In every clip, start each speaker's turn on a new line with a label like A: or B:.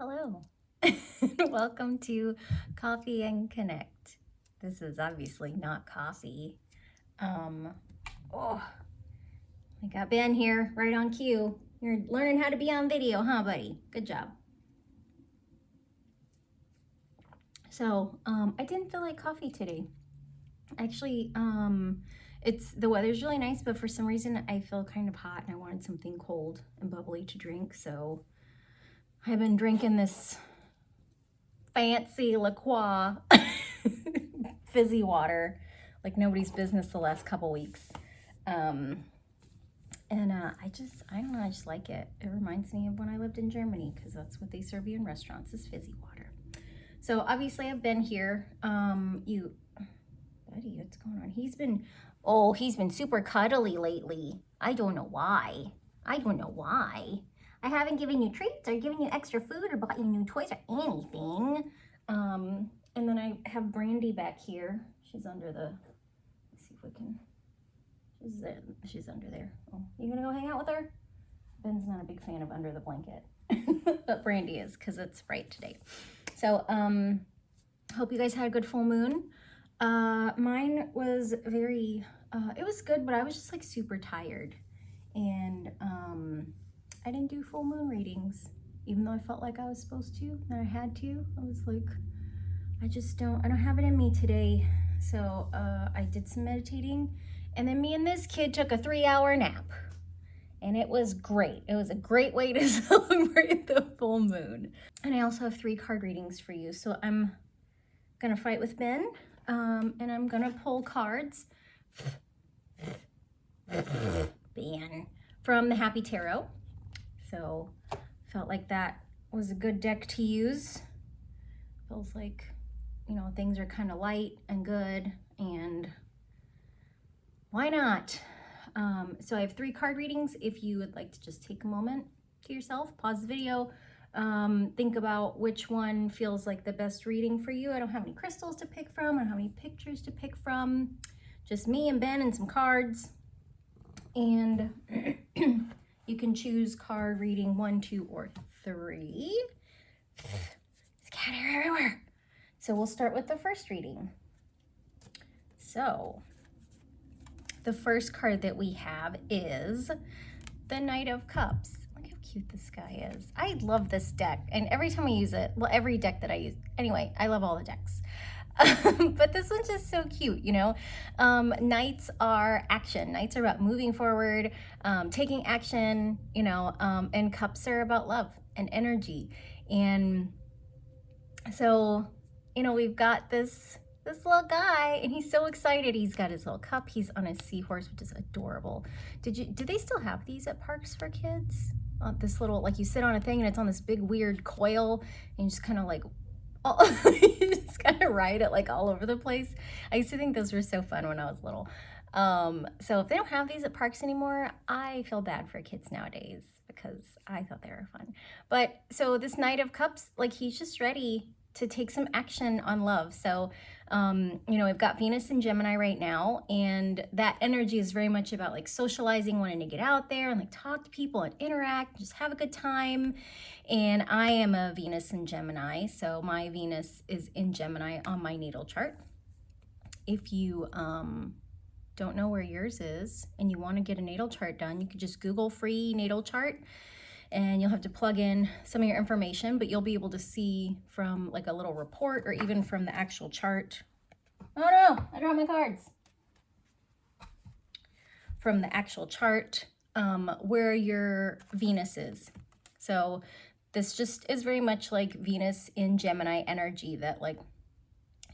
A: Hello. Welcome to Coffee and Connect. This is obviously not coffee. Oh, I got Ben here right on cue. You're learning how to be on video, huh, buddy? Good job. So, I didn't feel like coffee today. Actually, the weather's really nice, but for some reason I feel kind of hot and I wanted something cold and bubbly to drink. So I've been drinking this fancy La Croix fizzy water like nobody's business the last couple weeks. I don't know, I just like it. It reminds me of when I lived in Germany because that's what they serve you in restaurants is fizzy water. So obviously I've been here. Buddy, what's going on? He's been super cuddly lately. I don't know why. I haven't given you treats or given you extra food or bought you new toys or anything. And then I have Brandy back here. She's under the, let's see if we can, she's under there. Oh, you gonna go hang out with her? Ben's not a big fan of under the blanket, but Brandy is because it's bright today. So, hope you guys had a good full moon. Mine was very, it was good, but I was just like super tired. And I didn't do full moon readings, even though I felt like I was supposed to, that I had to. I was like, I don't have it in me today. So I did some meditating, and then me and this kid took a 3-hour nap. And it was great. It was a great way to celebrate the full moon. And I also have 3 card readings for you. So I'm gonna fight with Ben, and I'm gonna pull cards. Ben, from the Happy Tarot. So felt like that was a good deck to use. Feels like, you know, things are kind of light and good, and why not? So I have 3 card readings. If you would like to just take a moment to yourself, pause the video, think about which one feels like the best reading for you. I don't have any crystals to pick from. I don't have any pictures to pick from. Just me and Ben and some cards. And you can choose card reading 1, 2, or 3. There's cat hair everywhere. So we'll start with the first reading. So the first card that we have is the Knight of Cups. Look how cute this guy is. I love this deck, and every time I use it, well, every deck that I use, anyway, I love all the decks. But this one's just so cute, you know. Knights are action. Knights are about moving forward, taking action, you know, and cups are about love and energy. And so, you know, we've got this little guy, and he's so excited. He's got his little cup. He's on a seahorse, which is adorable. Do they still have these at parks for kids? This little, like, you sit on a thing and it's on this big weird coil, and you just kind of like, you just kind of ride it like all over the place. I used to think those were so fun when I was little. So if they don't have these at parks anymore, I feel bad for kids nowadays because I thought they were fun. But so this Knight of Cups, like, he's just ready to take some action on love. So, you know, we've got Venus in Gemini right now, and that energy is very much about like socializing, wanting to get out there and like talk to people and interact, just have a good time. And I am a Venus in Gemini, so my Venus is in Gemini on my natal chart. If you don't know where yours is and you want to get a natal chart done, you could just Google free natal chart, and you'll have to plug in some of your information, but you'll be able to see from like a little report or even from the actual chart. Oh no, I dropped my cards. From the actual chart, where your Venus is. So this just is very much like Venus in Gemini energy, that like,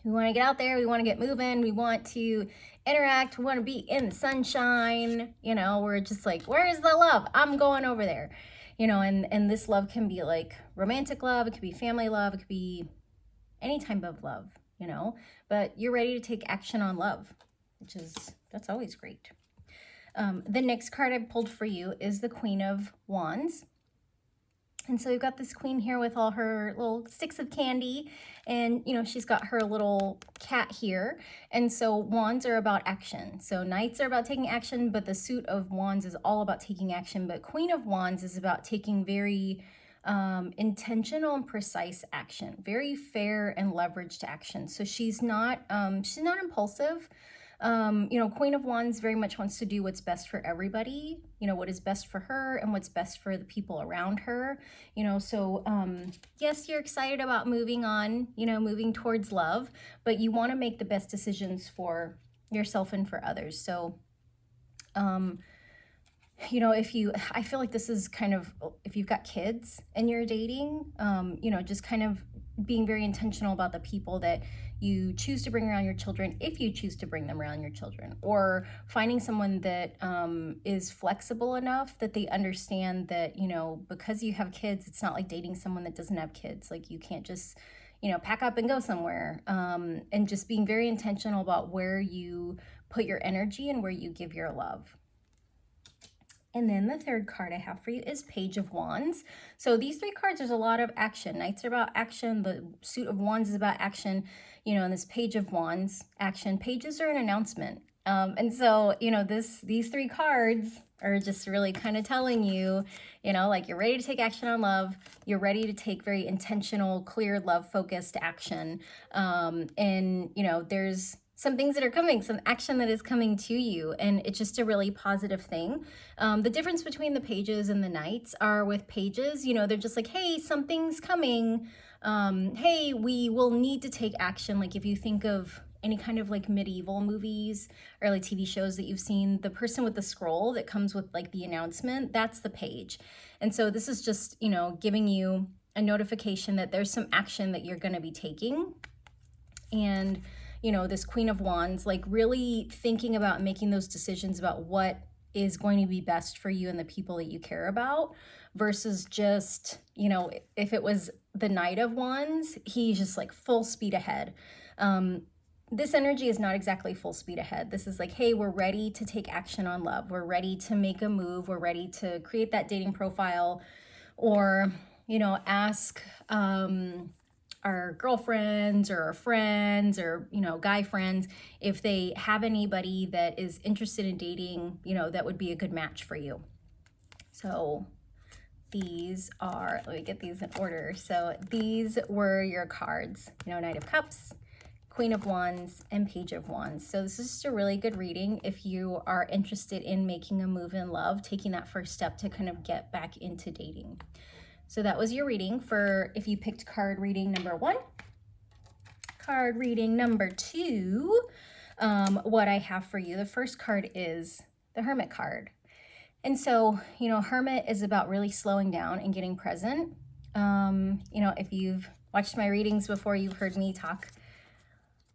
A: we want to get out there, we want to get moving, we want to interact, we want to be in the sunshine, you know, we're just like, where is the love? I'm going over there. You know, and this love can be like romantic love, it could be family love, it could be any type of love, you know, but you're ready to take action on love, that's always great. The next card I pulled for you is the Queen of Wands. And so we've got this queen here with all her little sticks of candy, and, you know, she's got her little cat here. And so wands are about action. So knights are about taking action, but the suit of wands is all about taking action. But Queen of Wands is about taking very intentional and precise action, very fair and leveraged action. So she's not impulsive. Queen of Wands very much wants to do what's best for everybody, what is best for her and what's best for the people around her, so yes, you're excited about moving on, moving towards love, but you want to make the best decisions for yourself and for others. So, I feel like this is kind of, if you've got kids and you're dating, just kind of being very intentional about the people that you choose to bring around your children, if you choose to bring them around your children, or finding someone that is flexible enough that they understand that, because you have kids, it's not like dating someone that doesn't have kids. Like, you can't just, pack up and go somewhere, and just being very intentional about where you put your energy and where you give your love. And then the third card I have for you is Page of Wands. So these three cards, there's a lot of action. Knights are about action. The Suit of Wands is about action. And this Page of Wands, action. Pages are an announcement. And so, these three cards are just really kind of telling you, like, you're ready to take action on love. You're ready to take very intentional, clear, love-focused action. And, there's some things that are coming, some action that is coming to you, and it's just a really positive thing. The difference between the pages and the knights are with pages, they're just like, hey, something's coming. Hey, we will need to take action. Like, if you think of any kind of like medieval movies or like TV shows that you've seen, the person with the scroll that comes with like the announcement, that's the page. And so this is just, giving you a notification that there's some action that you're going to be taking. And this Queen of Wands, like, really thinking about making those decisions about what is going to be best for you and the people that you care about, versus just, if it was the Knight of Wands, he's just like full speed ahead. This energy is not exactly full speed ahead. This is like, hey, we're ready to take action on love. We're ready to make a move. We're ready to create that dating profile, or, ask, our girlfriends or our friends or, guy friends, if they have anybody that is interested in dating, that would be a good match for you. So these are, let me get these in order. So these were your cards, Knight of Cups, Queen of Wands, and Page of Wands. So this is just a really good reading if you are interested in making a move in love, taking that first step to kind of get back into dating. So that was your reading for if you picked card reading number 1. Card reading number 2, what I have for you, the first card is the Hermit card. And so, Hermit is about really slowing down and getting present. If you've watched my readings before, you've heard me talk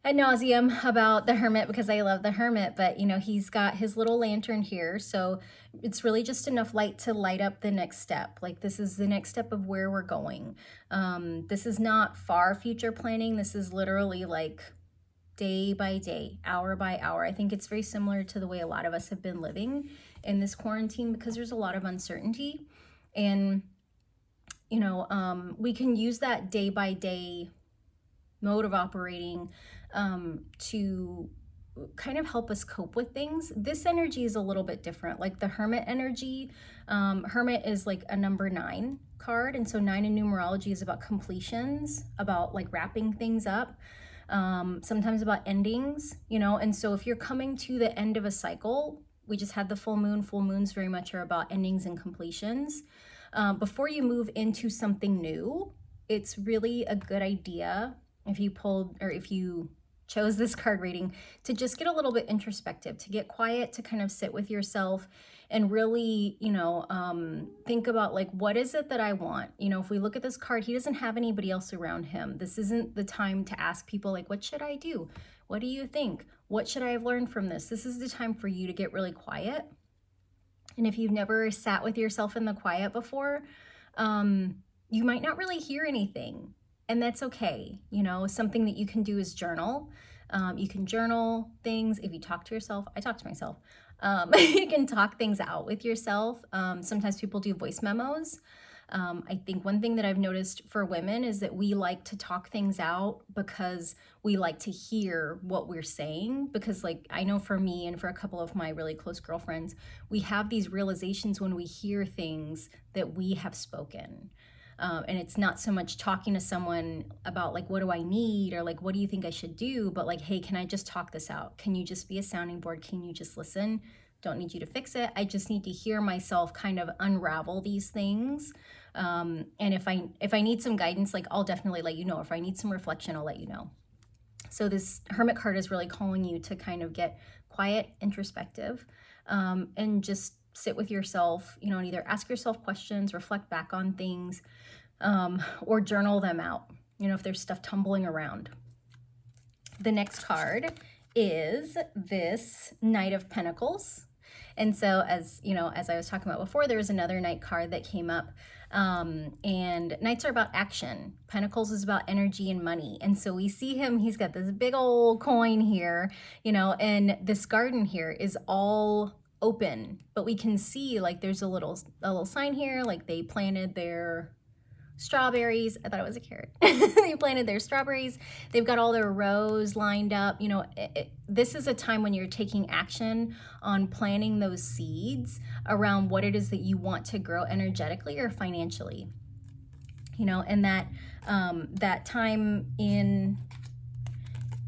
A: ad nauseum about the Hermit because I love the Hermit, but he's got his little lantern here, so it's really just enough light to light up the next step. Like, this is the next step of where we're going. This is not far future planning. This is literally like day by day, hour by hour. I think it's very similar to the way a lot of us have been living in this quarantine, because there's a lot of uncertainty, and we can use that day by day mode of operating to kind of help us cope with things. This energy is a little bit different. Like the Hermit energy, Hermit is like a number 9 card, and so 9 in numerology is about completions, about like wrapping things up, sometimes about endings, and so if you're coming to the end of a cycle, we just had the full moon. Full moons very much are about endings and completions. Before you move into something new, it's really a good idea, if you chose this card reading, to just get a little bit introspective, to get quiet, to kind of sit with yourself and really, think about, like, what is it that I want? If we look at this card, he doesn't have anybody else around him. This isn't the time to ask people, like, what should I do? What do you think? What should I have learned from this? This is the time for you to get really quiet. And if you've never sat with yourself in the quiet before, you might not really hear anything. And that's okay. Something that you can do is journal. You can journal things. If you talk to yourself, I talk to myself. You can talk things out with yourself. Sometimes people do voice memos. I think one thing that I've noticed for women is that we like to talk things out because we like to hear what we're saying. Because, like, I know for me and for a couple of my really close girlfriends, we have these realizations when we hear things that we have spoken. And it's not so much talking to someone about like, what do I need? Or like, what do you think I should do? But like, hey, can I just talk this out? Can you just be a sounding board? Can you just listen? Don't need you to fix it. I just need to hear myself kind of unravel these things. And if I need some guidance, like I'll definitely let you know. If I need some reflection, I'll let you know. So this Hermit card is really calling you to kind of get quiet, introspective, and just sit with yourself, you know, and either ask yourself questions, reflect back on things, or journal them out, you know, if there's stuff tumbling around. The next card is this Knight of Pentacles. And so as you know, as I was talking about before, there was another Knight card that came up. And Knights are about action. Pentacles is about energy and money. And so we see him, he's got this big old coin here, you know, and this garden here is all open, but we can see like there's a little sign here, like they planted their strawberries. I thought it was a carrot. They planted their strawberries. They've got all their rows lined up. You know, this is a time when you're taking action on planting those seeds around what it is that you want to grow energetically or financially. You know, and that time in,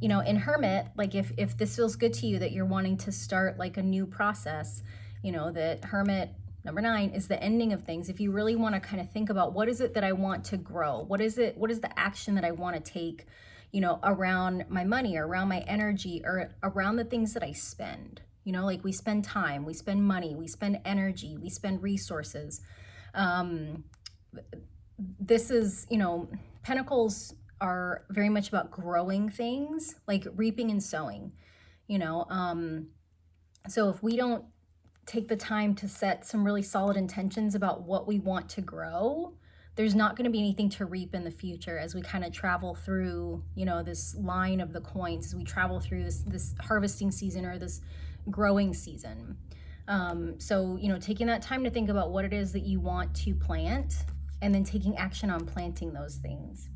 A: you know, in Hermit, like if this feels good to you, that you're wanting to start like a new process, you know, that Hermit number 9 is the ending of things. If you really want to kind of think about what is it that I want to grow? What is the action that I want to take, you know, around my money or around my energy or around the things that I spend? You know, like we spend time, we spend money, we spend energy, we spend resources. This is, you know, Pentacles are very much about growing things, like reaping and sowing, you know. So if we don't take the time to set some really solid intentions about what we want to grow, there's not going to be anything to reap in the future as we kind of travel through, you know, this line of the coins, as we travel through this harvesting season or this growing season. So, you know, taking that time to think about what it is that you want to plant and then taking action on planting those things.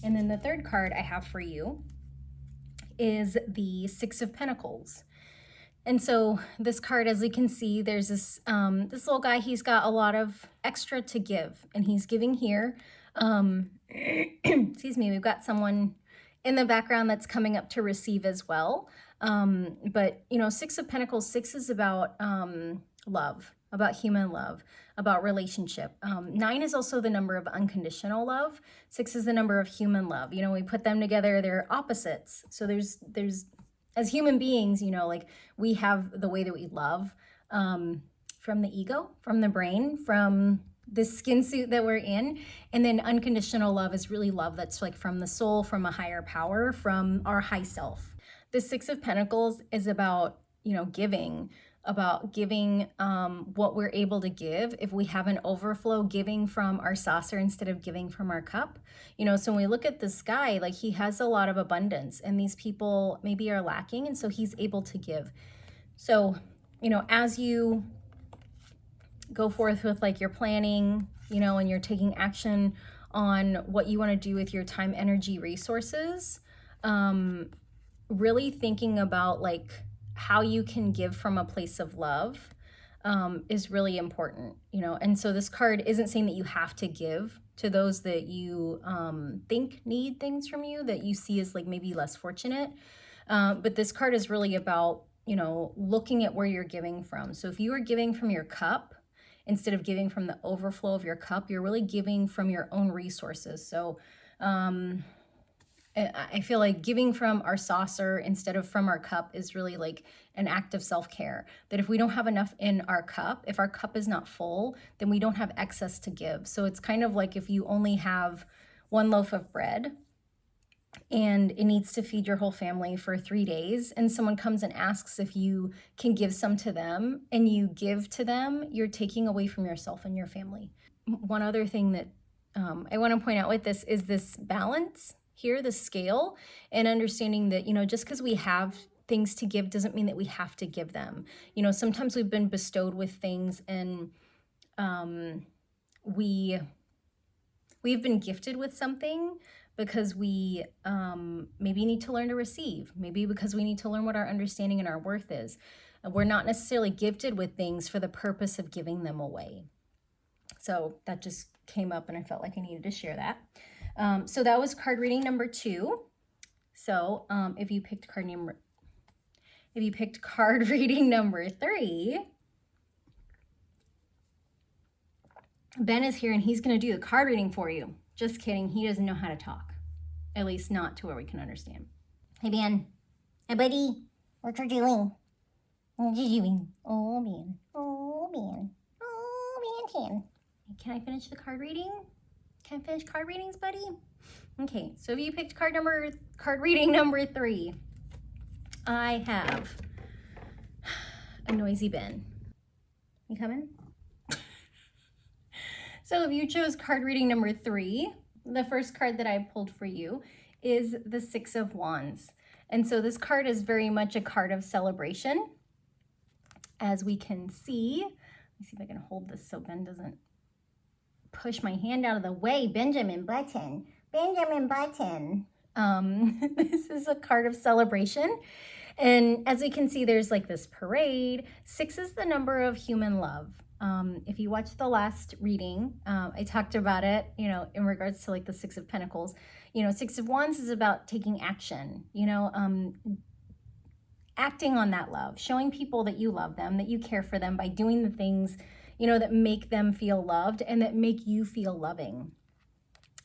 A: And then the third card I have for you is the Six of Pentacles. And so this card, as you can see, there's this this little guy. He's got a lot of extra to give, and he's giving here. Excuse me, we've got someone in the background that's coming up to receive as well. But, you know, Six of Pentacles, 6 is about love, about human love, about relationship. 9 is also the number of unconditional love. 6 is the number of human love. You know, we put them together, they're opposites. So there's as human beings, you know, like we have the way that we love from the ego, from the brain, from this skin suit that we're in. And then unconditional love is really love that's like from the soul, from a higher power, from our high self. The Six of Pentacles is about, you know, giving, about giving what we're able to give. If we have an overflow, giving from our saucer instead of giving from our cup. You know, so when we look at this guy, like he has a lot of abundance and these people maybe are lacking, and so he's able to give. So, you know, as you go forth with like your planning, you know, and you're taking action on what you want to do with your time, energy, resources, really thinking about like how you can give from a place of love is really important, you know. And so this card isn't saying that you have to give to those that you think need things from you, that you see as like maybe less fortunate. But this card is really about, you know, looking at where you're giving from. So if you are giving from your cup, instead of giving from the overflow of your cup, you're really giving from your own resources. So I feel like giving from our saucer instead of from our cup is really like an act of self-care. That if we don't have enough in our cup, if our cup is not full, then we don't have excess to give. So it's kind of like if you only have one loaf of bread and it needs to feed your whole family for 3 days, and someone comes and asks if you can give some to them, and you give to them, you're taking away from yourself and your family. One other thing that I want to point out with this is this balance here, the scale, and understanding that, you know, just because we have things to give doesn't mean that we have to give them. You know, sometimes we've been bestowed with things, and we've been gifted with something because we maybe need to learn to receive, maybe because we need to learn what our understanding and our worth is. We're not necessarily gifted with things for the purpose of giving them away. So that just came up and I felt like I needed to share that. So that was card reading number 2. So if you picked card reading number 3, Ben is here and he's going to do the card reading for you. Just kidding. He doesn't know how to talk. At least not to where we can understand. Hey, Ben. Hey, buddy. What you doing? What you doing? Oh, man. Oh, man. Oh, man. Can I finish the card reading? Can I finish card readings, buddy? Okay, so if you picked card reading number 3, I have a noisy Ben. You coming? So if you chose card reading number 3, the first card that I pulled for you is the 6 of Wands. And so this card is very much a card of celebration. As we can see, let me see if I can hold this so Ben doesn't push my hand out of the way. Benjamin Button. This is a card of celebration. And as we can see, there's like this parade. 6 is the number of human love. If you watched the last reading, I talked about it, in regards to like the 6 of Pentacles. 6 of Wands is about taking action, acting on that love, showing people that you love them, that you care for them by doing the things, that make them feel loved and that make you feel loving.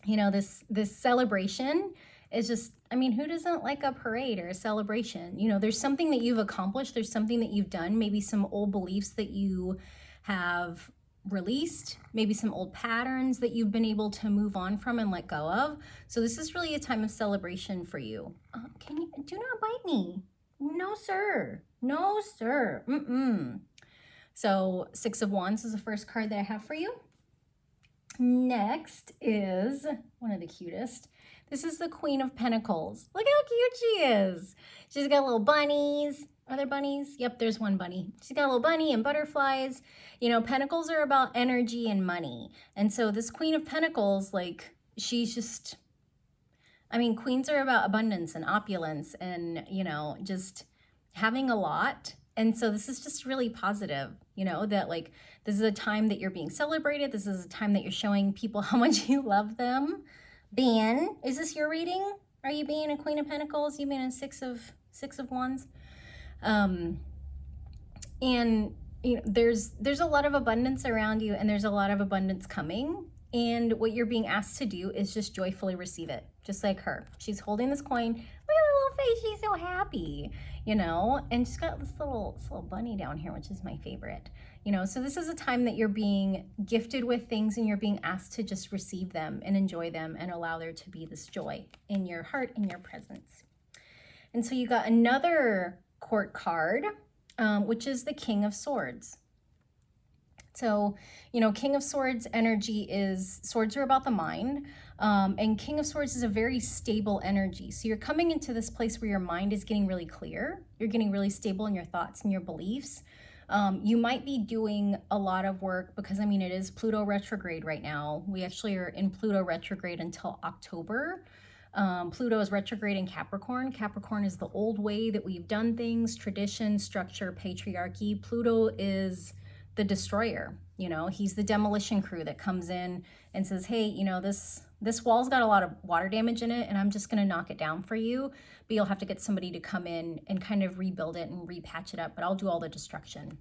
A: This celebration is just, who doesn't like a parade or a celebration? There's something that you've accomplished. There's something that you've done, maybe some old beliefs that you have released, maybe some old patterns that you've been able to move on from and let go of. So this is really a time of celebration for you. Do not bite me. No, sir. No, sir. So 6 of Wands is the first card that I have for you. Next is one of the cutest. This is the Queen of Pentacles. Look how cute she is. She's got little bunnies. Are there bunnies? Yep, there's one bunny. She's got a little bunny and butterflies. Pentacles are about energy and money. And so this Queen of Pentacles, she's just, queens are about abundance and opulence and, just having a lot. And so this is just really positive, that this is a time that you're being celebrated. This is a time that you're showing people how much you love them. Ben, is this your reading? Are you being a Queen of Pentacles? You being a six of Wands? And there's a lot of abundance around you, and there's a lot of abundance coming. And what you're being asked to do is just joyfully receive it, just like her. She's holding this coin. Look at her little face. She's so happy, and she's got this little bunny down here, which is my favorite, So this is a time that you're being gifted with things, and you're being asked to just receive them and enjoy them and allow there to be this joy in your heart and your presence. And so you got another court card, which is the King of Swords. So, King of Swords energy is, swords are about the mind, and King of Swords is a very stable energy. So you're coming into this place where your mind is getting really clear. You're getting really stable in your thoughts and your beliefs. You might be doing a lot of work because, it is Pluto retrograde right now. We actually are in Pluto retrograde until October. Pluto is retrograde in Capricorn. Capricorn is the old way that we've done things, tradition, structure, patriarchy. Pluto is the destroyer. He's the demolition crew that comes in and says, hey, this wall's got a lot of water damage in it, and I'm just going to knock it down for you, but you'll have to get somebody to come in and kind of rebuild it and repatch it up, but I'll do all the destruction.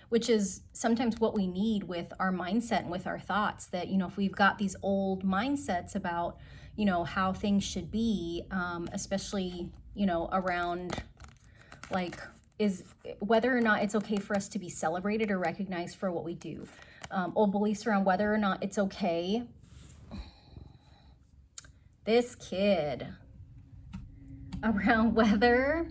A: Which is sometimes what we need with our mindset and with our thoughts, that, if we've got these old mindsets about, how things should be, especially, around is whether or not it's okay for us to be celebrated or recognized for what we do. Old beliefs around whether or not it's okay. This kid around whether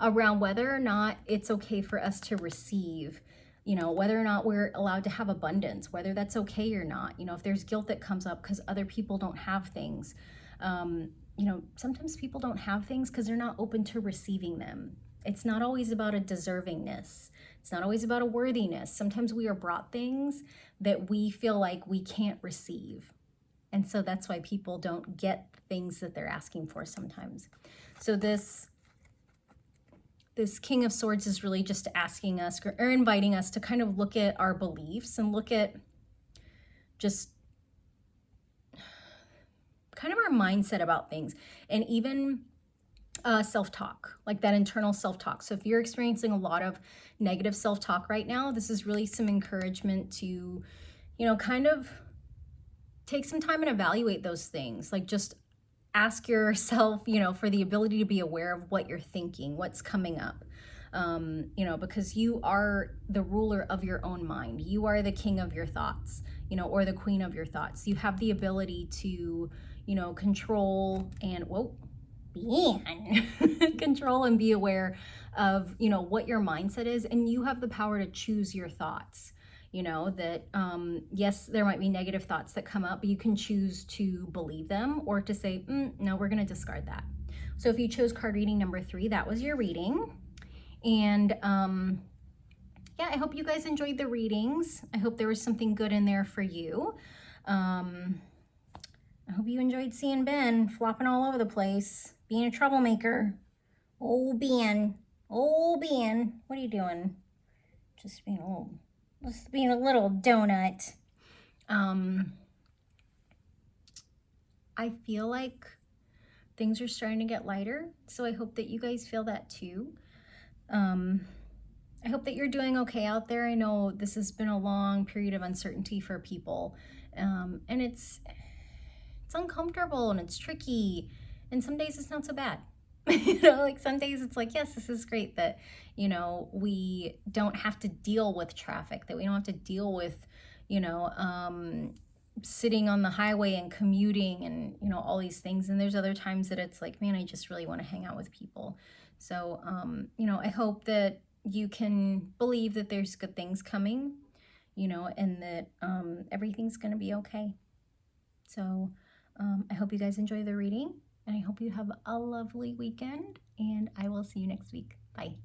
A: or not it's okay for us to receive, whether or not we're allowed to have abundance, whether that's okay or not. If there's guilt that comes up because other people don't have things, sometimes people don't have things because they're not open to receiving them. It's not always about a deservingness. It's not always about a worthiness. Sometimes we are brought things that we feel like we can't receive. And so that's why people don't get things that they're asking for sometimes. So this this King of Swords is really just asking us or inviting us to kind of look at our beliefs and look at just kind of our mindset about things, and even self-talk, like that internal self-talk. So if you're experiencing a lot of negative self-talk right now, this is really some encouragement to, you know, kind of take some time and evaluate those things. Like just ask yourself, you know, for the ability to be aware of what you're thinking, what's coming up. You know, because you are the ruler of your own mind. You are the king of your thoughts, you know, or the queen of your thoughts. You have the ability to, you know, control and, control and be aware of, you know, what your mindset is. And you have the power to choose your thoughts. You know, that yes, there might be negative thoughts that come up, but you can choose to believe them or to say, no, we're going to discard that. So if you chose card reading number 3, that was your reading. And yeah, I hope you guys enjoyed the readings. I hope there was something good in there for you. I hope you enjoyed seeing Ben flopping all over the place, being a troublemaker. Oh, Ben. Oh, Ben. What are you doing? Just being a little donut. I feel like things are starting to get lighter, so I hope that you guys feel that too. I hope that you're doing okay out there. I know this has been a long period of uncertainty for people, and it's uncomfortable and it's tricky, and some days it's not so bad. You know, like some days it's like, yes, this is great that, you know, we don't have to deal with traffic, that we don't have to deal with, you know, sitting on the highway and commuting and, you know, all these things. And there's other times that it's like, man, I just really want to hang out with people. So, you know, I hope that you can believe that there's good things coming, you know, and that everything's going to be okay. So I hope you guys enjoy the reading, and I hope you have a lovely weekend, and I will see you next week. Bye.